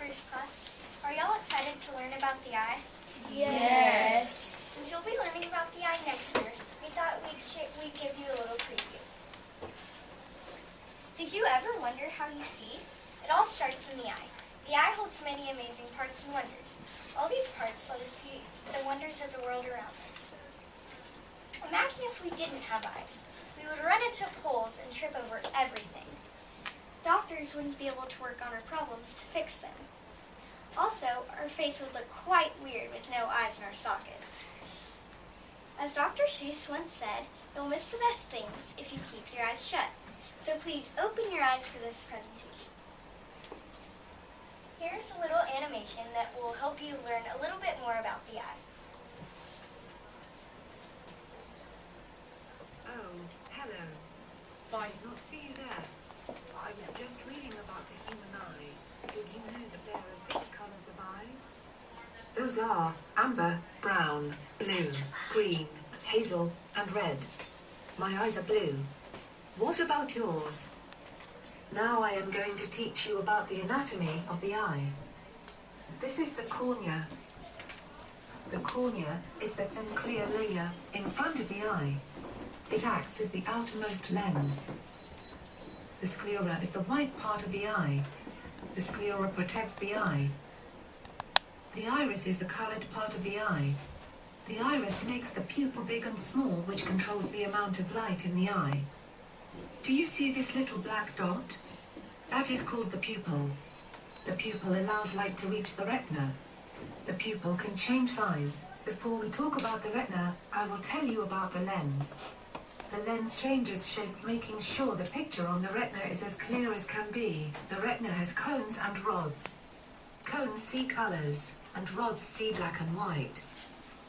first class. Are y'all excited to learn about the eye? Yes. Since you'll be learning about the eye next year, we thought we'd give you a little preview. Did you ever wonder how you see? It all starts in the eye. The eye holds many amazing parts and wonders. All these parts let us see the wonders of the world around us. Imagine if we didn't have eyes. We would run into poles and trip over everything. Doctors wouldn't be able to work on our problems to fix them. Also, our face would look quite weird with no eyes in our sockets. As Dr. Seuss once said, you'll miss the best things if you keep your eyes shut. So please open your eyes for this presentation. Here's a little animation that will help you learn a little bit more about the eye. Oh, hello. I did not see you there. I was just reading about the human eye. Did you know that there are 6 colors of eyes? Those are amber, brown, blue, green, hazel, and red. My eyes are blue. What about yours? Now I am going to teach you about the anatomy of the eye. This is the cornea. The cornea is the thin clear layer in front of the eye. It acts as the outermost lens. The sclera is the white part of the eye. The sclera protects the eye. The iris is the colored part of the eye. The iris makes the pupil big and small, which controls the amount of light in the eye. Do you see this little black dot? That is called the pupil. The pupil allows light to reach the retina. The pupil can change size. Before we talk about the retina, I will tell you about the lens. The lens changes shape, making sure the picture on the retina is as clear as can be. The retina has cones and rods. Cones see colors, and rods see black and white.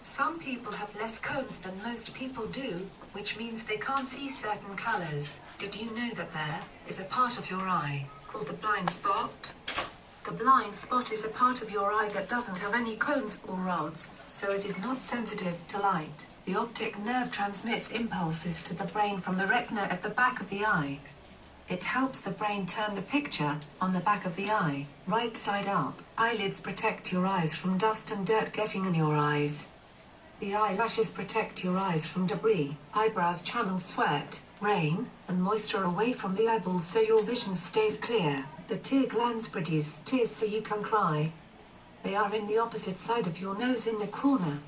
Some people have less cones than most people do, which means they can't see certain colors. Did you know that there is a part of your eye called the blind spot? The blind spot is a part of your eye that doesn't have any cones or rods, so it is not sensitive to light. The optic nerve transmits impulses to the brain from the retina at the back of the eye. It helps the brain turn the picture on the back of the eye, right side up. Eyelids protect your eyes from dust and dirt getting in your eyes. The eyelashes protect your eyes from debris. Eyebrows channel sweat, rain, and moisture away from the eyeballs so your vision stays clear. The tear glands produce tears so you can cry. They are in the opposite side of your nose in the corner.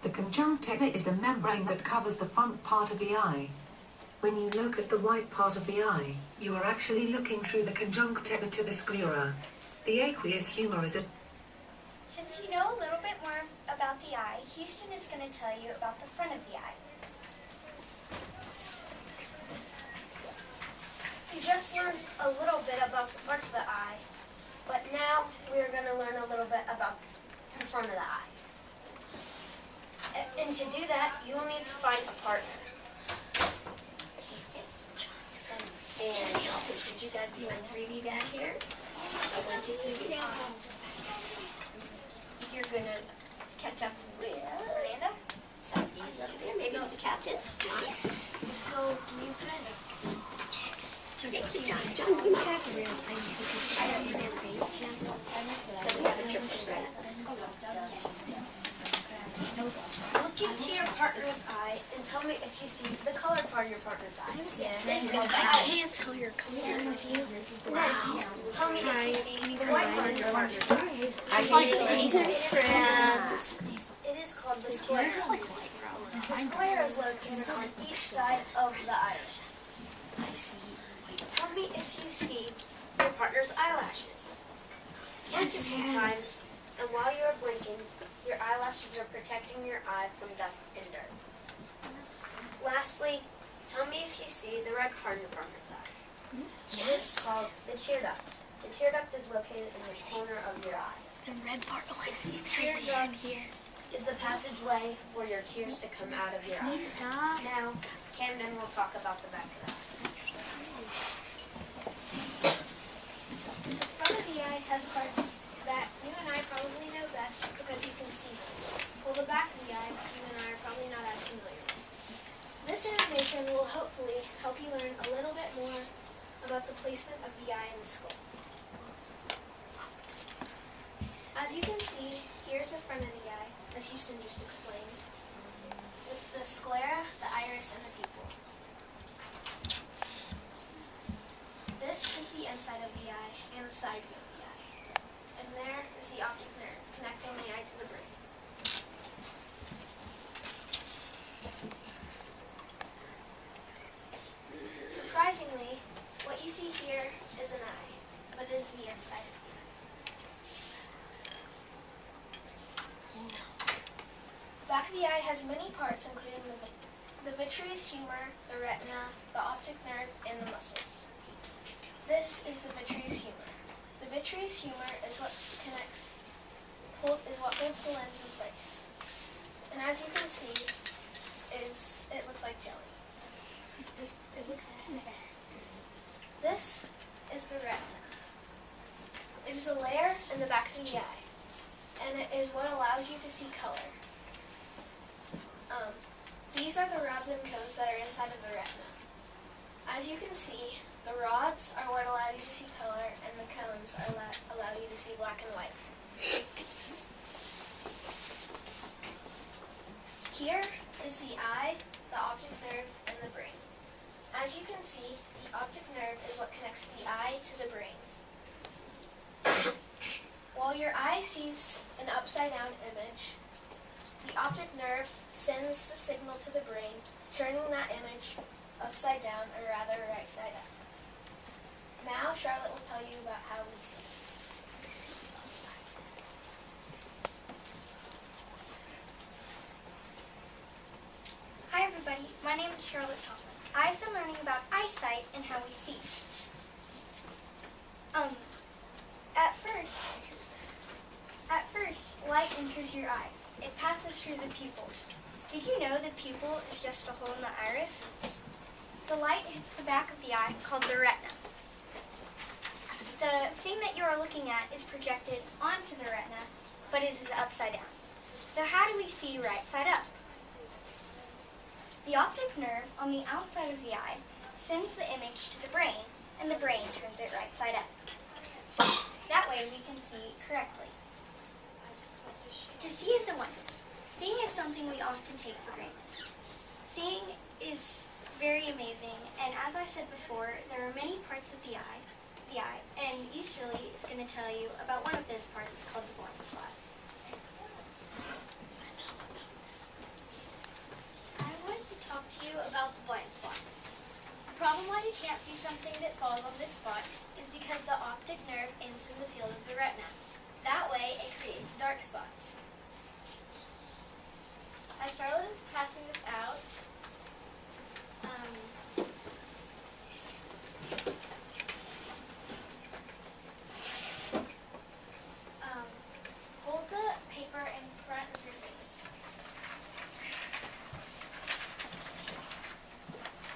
The conjunctiva is a membrane that covers the front part of the eye. When you look at the white part of the eye, you are actually looking through the conjunctiva to the sclera. The aqueous humor is a... Since you know a little bit more about the eye, Houston is going to tell you about the front of the eye. We just learned a little bit about the parts of the eye, but now we're going to learn a little bit about the front of the eye. And to do that, you will need to find a partner. And could you guys be on 3D back here? 1, 2, 3 down. You're going to catch up with Miranda. Somebody's up there, maybe with the captain. John. Let's go new friend. Thank you, John. John, be my captain. So we have a trip for Brenda. Look into your partner's eye and tell me if you see the colored part of your partner's eye. I can't tell your color. Wow. Tell me if you see the white part of your partner's eye. I can see It is called the sclera. The sclera is located on each side of the iris. Tell me if you see your partner's eyelashes. Blink a few times, and while you are blinking, your eyelashes are protecting your eye from dust and dirt. Lastly, tell me if you see the red part of your partner's eye. It is called the tear duct. The tear duct is located in the corner of your eye. The red part. Oh, I see. It's Tear right duct here. is the passageway for your tears to come out of your eye. Stop. Now, Camden will talk about the back of the eye. The front of the eye has parts that you and I probably know best because you can see them. While the back of the eye, you and I are probably not as familiar with. This information will hopefully help you learn a little bit more about the placement of the eye in the skull. Here's the front of the eye, as Houston just explained, with the sclera, the iris, and the pupil. This is the inside of the eye and the side view of the eye. And there is the optic nerve connecting the eye to the brain. Surprisingly, what you see here is an eye, but it is the inside of the eye. The back of the eye has many parts, including the vitreous humor, the retina, the optic nerve, and the muscles. This is the vitreous humor. The vitreous humor is what holds the lens in place. And as you can see, it looks like jelly. This is the retina. It is a layer in the back of the eye, and it is what allows you to see color. These are the rods and cones that are inside of the retina. As you can see, the rods are what allow you to see color, and the cones allow you to see black and white. Here is the eye, the optic nerve, and the brain. As you can see, the optic nerve is what connects the eye to the brain. While your eye sees an upside-down image, the optic nerve sends the signal to the brain, turning that image upside down, or rather right side up. Now Charlotte will tell you about how we see. Hi everybody, my name is Charlotte Thompson. I've been learning about eyesight and how we see. At first, light enters your eye. It passes through the pupil. Did you know the pupil is just a hole in the iris? The light hits the back of the eye, called the retina. The thing that you are looking at is projected onto the retina, but it is upside down. So how do we see right side up? The optic nerve on the outside of the eye sends the image to the brain, and the brain turns it right side up. That way we can see correctly. To see is a wonder. Seeing is something we often take for granted. Seeing is very amazing, and as I said before, there are many parts of the eye, and Easterly is going to tell you about one of those parts called the blind spot. I want to talk to you about the blind spot. The problem why you can't see something that falls on this spot is because the optic nerve ends in the field of the retina. That way, it creates a dark spot. As Charlotte is passing this out, hold the paper in front of your face.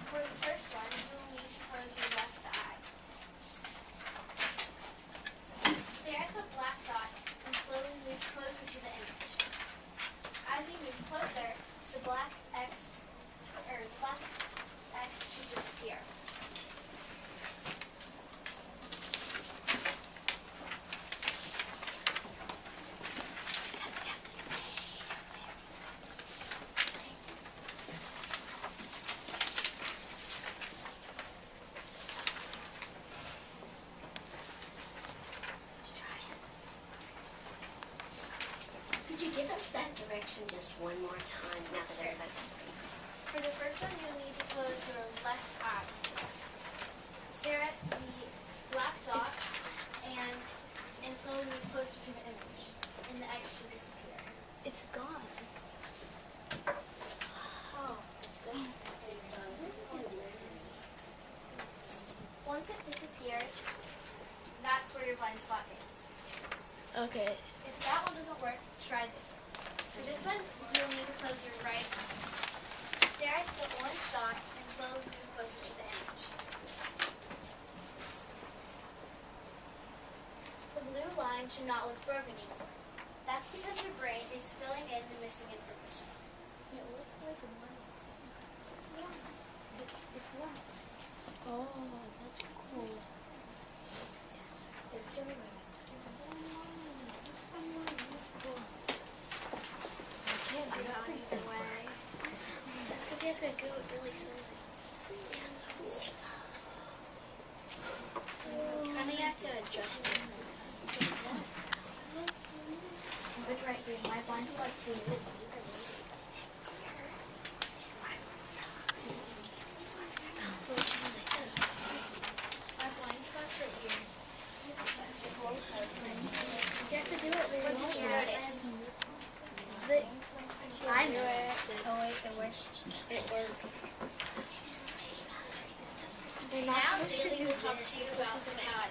For the first one, you will need to close your left eye. Stare at the black dot and slowly move closer to the image. As you move closer, the black X should disappear. Could you give us that direction just one more time now that everybody's ready? For the first one, you'll need to close your left eye. Stare at the black dot and slowly move closer to the image, and the X should disappear. It's gone. Oh. Once it disappears, that's where your blind spot is. Okay. If that one doesn't work, try this one. For this one, you'll need to close your right eye. Stare at the orange dot and slowly move closer to the image. The blue line should not look broken anymore. That's because your brain is filling in the missing information. It looks like a money. Yeah. It's what? Oh, that's cool. It's really that's cool. have to do it really slowly. Kind of have to adjust it. But right here, my blind spot too. My blind spot's right here. You have to do it really What did you notice? I knew it. Oh wait, it worked. It worked. Now Daly will talk to you about the cow.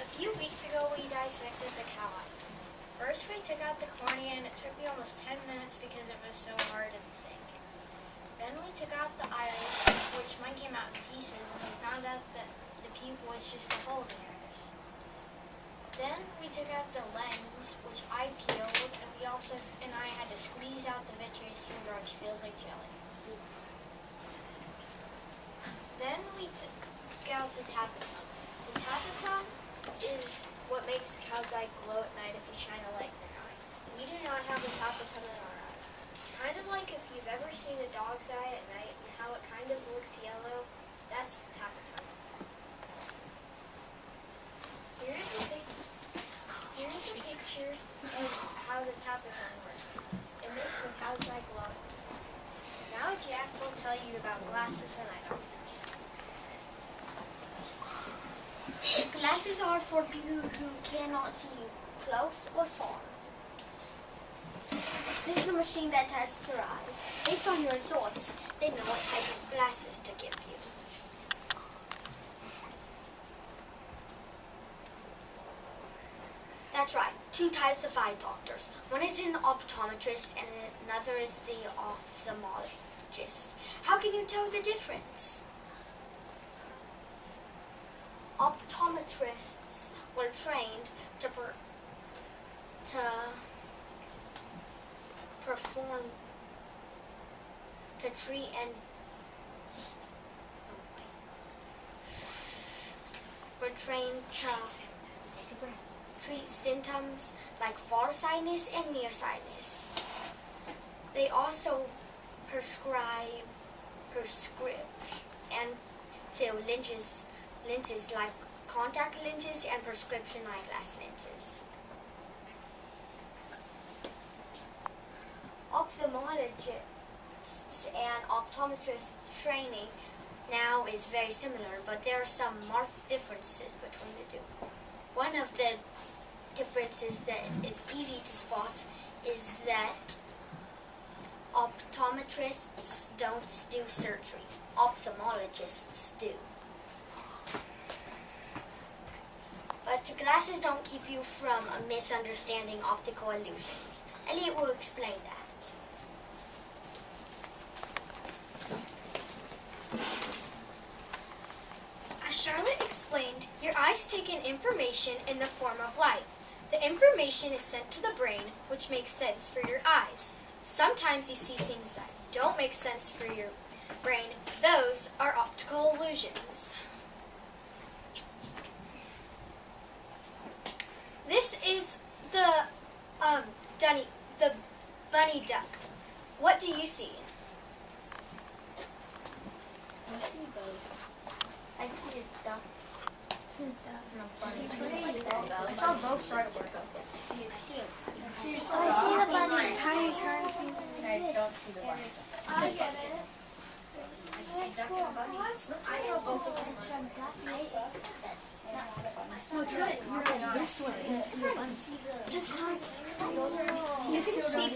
A few weeks ago we dissected the cow eye. First we took out the cornea and it took me almost 10 minutes because it was so hard and thick. Then we took out the iris, which mine came out in pieces, and we found out that the pupil was just a hole in the iris. Then we took out the lens, which I peeled, and I had to squeeze out the vitreous hue, which feels like jelly. Then we took out the tapetum. The tapetum is what makes the cow's eye glow at night if you shine a light in their eye. We do not have the tapetum in our eyes. It's kind of like if you've ever seen a dog's eye at night and how it kind of looks yellow. That's the tapetum. Here's a picture of how the tapetum works. It makes the cow's eye glow. Now Jack will tell you about glasses and eye doctors. Glasses are for people who cannot see close or far. This is a machine that tests your eyes. Based on your results, they know what type of glasses to give you. That's right, 2 types of eye doctors. One is an optometrist and another is the ophthalmologist. How can you tell the difference? Optometrists were trained to treat and treat symptoms like farsightedness and nearsightedness. They also prescribe and fill lenses like contact lenses and prescription eyeglass lenses. Ophthalmologists and optometrists training now is very similar, but there are some marked differences between the two. One of the differences that is easy to spot is that optometrists don't do surgery. Ophthalmologists do. But glasses don't keep you from misunderstanding optical illusions. Elliot will explain that. As Charlotte explained, your eyes take in information in the form of light. The information is sent to the brain, which makes sense for your eyes. Sometimes you see things that don't make sense for your brain. Those are optical illusions. This is the bunny duck. What do you see? I see a duck. I saw both right away. I see the bunny. How do you turn to see the bunny? I don't see the bunny. I get it. I see a duck and a bunny. I saw both of them. No, try it. You're going this way and see a bunny. You can see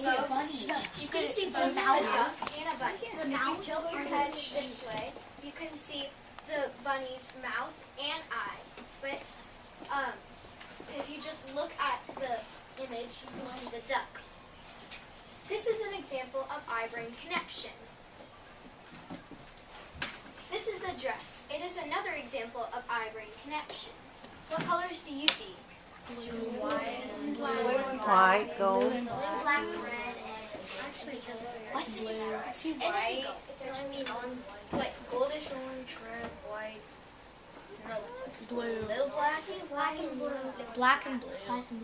both. You can see both a duck and a bunny. If you tilt your head this way, you can see the bunny's mouth and eye. But if you just look at the image, you can see the duck. This is an example of eye-brain connection. This is the dress. It is another example of eye-brain connection. What colors do you see? Blue, white, White, gold. blue, black, red, and actually What? blue. I see It white. is like goldish orange, red, white. Blue. Blue, black, see black and blue. Black and blue.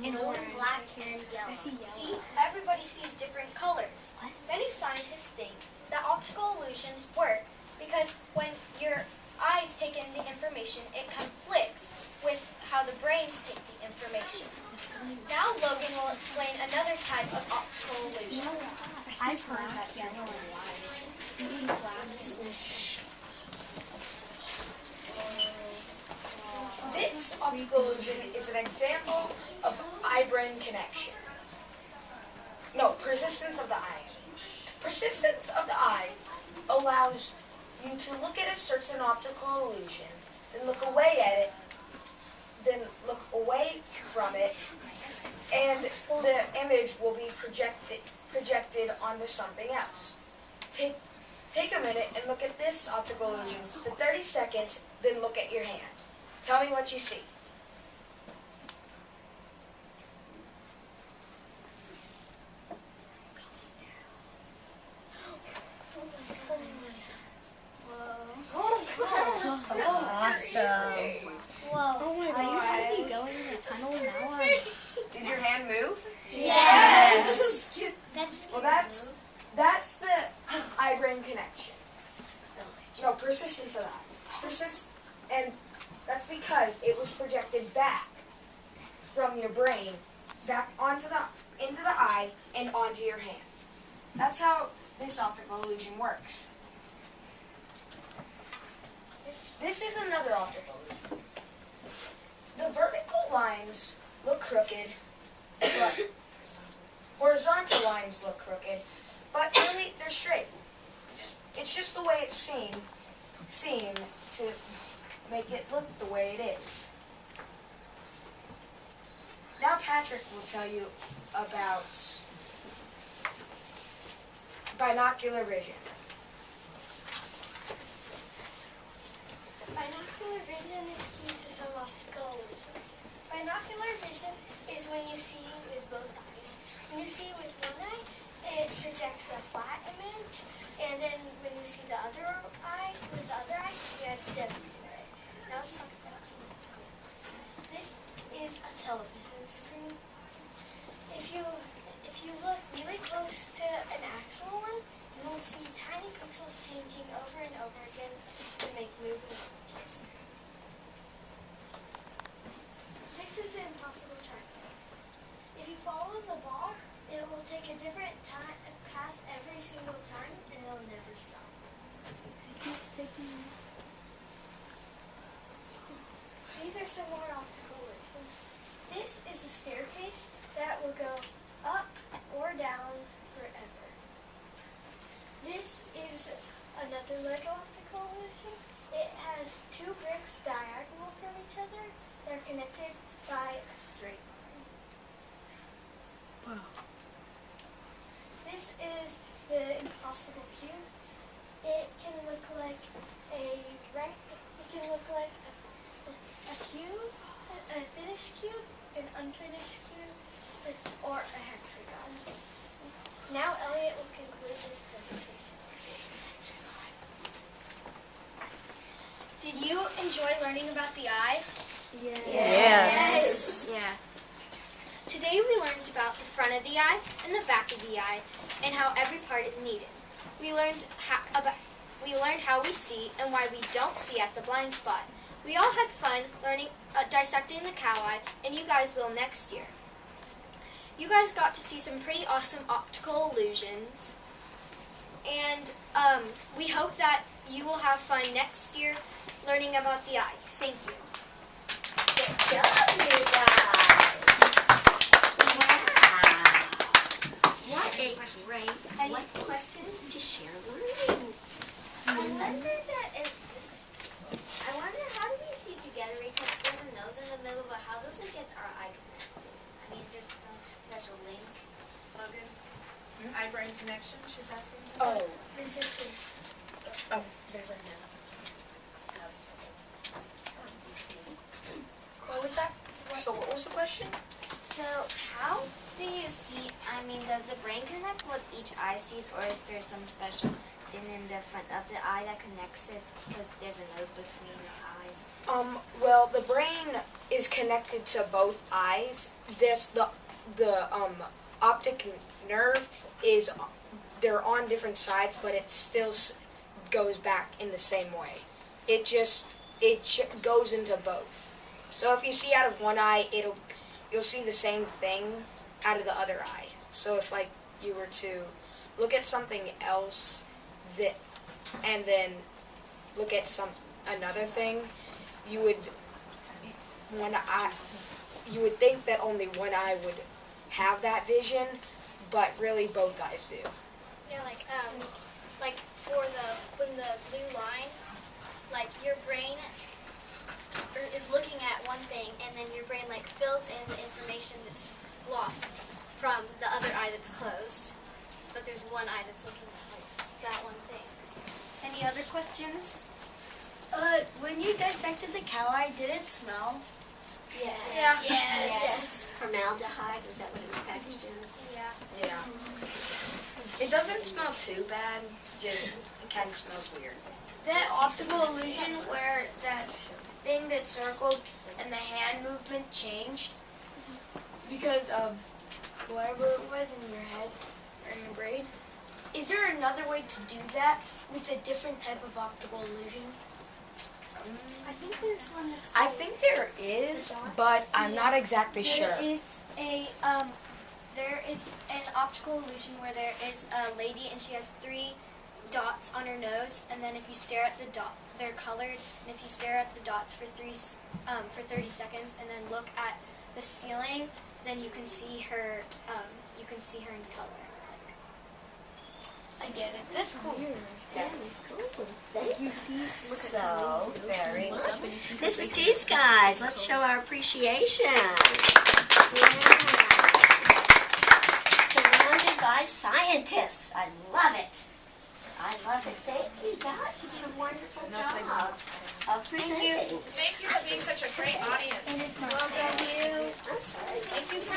And orange. Black and yellow. I see yellow. See, everybody sees different colors. Many scientists think that optical illusions work because when your eyes take in the information, it conflicts with how the brains take the information. Now Logan will explain another type of optical illusion. I've heard that yellow and white. This optical illusion is an example of eye-brain connection. No, persistence of the eye. Persistence of the eye allows you to look at a certain optical illusion, then look away at it, then look away from it, and the image will be projected onto something else. Take a minute and look at this optical illusion for 30 seconds, then look at your hand. Tell me what you see. That's awesome. Whoa. Oh my God. Are you going in the tunnel now? Did your hand move? Yes. That's Well, that's the eye-brain connection. No, persistence of that. And that's because it was projected back from your brain, back into the eye and onto your hand. That's how this optical illusion works. This is another optical illusion. The vertical lines look crooked, but horizontal lines look crooked, but really they're straight. It's just the way it's seen to make it look the way it is. Now Patrick will tell you about binocular vision. Binocular vision is key to some optical illusions. Binocular vision is when you see with both eyes. When you see with one eye, it projects a flat image, and then when you see the other eye, with the other eye, it adds depth to it. Now let's talk about some optical. This is a television screen. If you look really close to an actual one, you will see tiny pixels changing over and over again to make moving images. This is an impossible triangle. If you follow the ball, it will take a different path every single time, and it'll never stop. These are some more optical illusions. This is a staircase that will go up or down forever. This is another Lego optical illusion. It has two bricks diagonal from each other. They're connected by a straight line. Wow. This is the impossible cube. It can look like a cube, a finished cube, an unfinished cube, or a hexagon. Now Elliot will conclude this presentation. Did you enjoy learning about the eye? Yes. Yes. Today we learned about the front of the eye and the back of the eye and how every part is needed. We learned how we see and why we don't see at the blind spot. We all had fun learning dissecting the cow eye, and you guys will next year. You guys got to see some pretty awesome optical illusions, and we hope that you will have fun next year learning about the eye. Thank you. Good job, you guys. What a great Any way questions? to share learning. I wonder how do we see together, because there's a nose in the middle, but how does it get our eye connected? I mean, is there some special link? Logan? Eye-brain connection, she's asking. Oh, Resistance. there's a nose. What was that? So what was the question? So how do you see, I mean, does the brain connect what each eye sees, or is there some special and then the front of the eye that connects it because there's a nose between the eyes? Well, the brain is connected to both eyes. The optic nerve is, they're on different sides, but it still goes back in the same way. It goes into both. So if you see out of one eye, you'll see the same thing out of the other eye. So if like you were to look at something else and then look at another thing, you would think that only one eye would have that vision, but really both eyes do. Yeah, like when the blue line, like your brain is looking at one thing, and then your brain like fills in the information that's lost from the other eye that's closed. But there's one eye that's looking at like that one thing. Any other questions? When you dissected the cow eye, did it smell? Yes. Yeah. Yes. Formaldehyde, was that what it was packaged in? Yeah. Yeah. It doesn't smell too bad, just it kind of smells weird. That optical illusion where that thing that circled and the hand movement changed because of whatever it was in your head or in your brain. Is there another way to do that with a different type of optical illusion? I think there's one that's... I think there is, but I'm not exactly sure. There is an optical illusion where there is a lady and she has 3 dots on her nose, and then if you stare at the dot, they're colored, and if you stare at the dots for 30 seconds and then look at the ceiling, then you can see her in color. I get it. That's cool. Thank you. So very much. This is Cheese Guys. Let's show our appreciation. Yeah. Surrounded by scientists. I love it. I love it. Thank you, guys. You did a wonderful job of presenting. Thank you for being such a great audience. I'm sorry. Thank you so